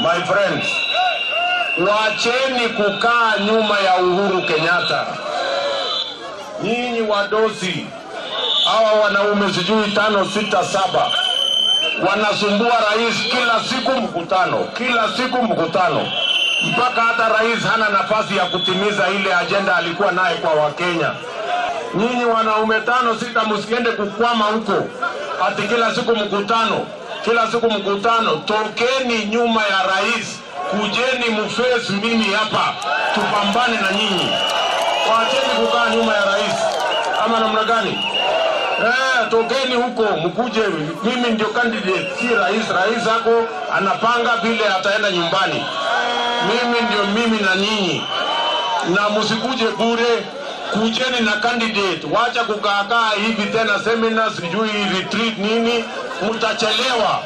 My friends, wacheni kukaa nyuma ya Uhuru Kenyatta. Nyinyi wadosi, hawa wanaume sijui 5, 6, 7 wanasumbua rais kila siku mkutano, mpaka hata rais hana nafasi ya kutimiza ile agenda alikuwa naye kwa Wakenya. Nyinyi wanaume 5, 6 msiende kukwama huko ati kila siku mkutano. Tokeni nyuma ya rais, kujeni mface mimi hapa, tupambane na nyinyi. Waacheni kukaa nyuma ya rais ama namna gani? Tokeni huko mkuje, mimi ndio candidate, si rais. Rais hako anapanga vile ataenda nyumbani. Mimi na nyinyi, na msikuje bure, kujeni na candidate. Wacha kukaa hivi tena seminars, sijui retreat nini, mtachelewa.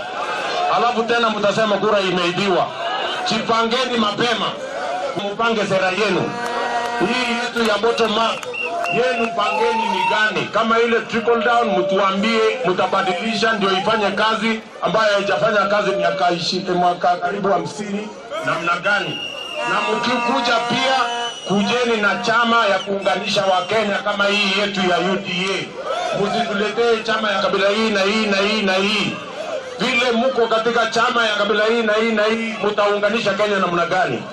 Alafu tena mtasema kura imeibiwa. Jipangeni mapema, mpange sera yenu. Hii yetu ya bottom up yenu pangeni ni gani? Kama ile trickle down mtuambie mtabadilisha ndio ifanye kazi ambayo haijafanya kazi mwaka karibu 50 namna gani? Na mkikuja pia kujeni na chama ya kuunganisha Wakenya kama hii yetu ya UDA. Msituletee chama ya kabila hii na hii. Vile mko katika chama ya kabila hii na hii mtaunganisha Kenya namna gani?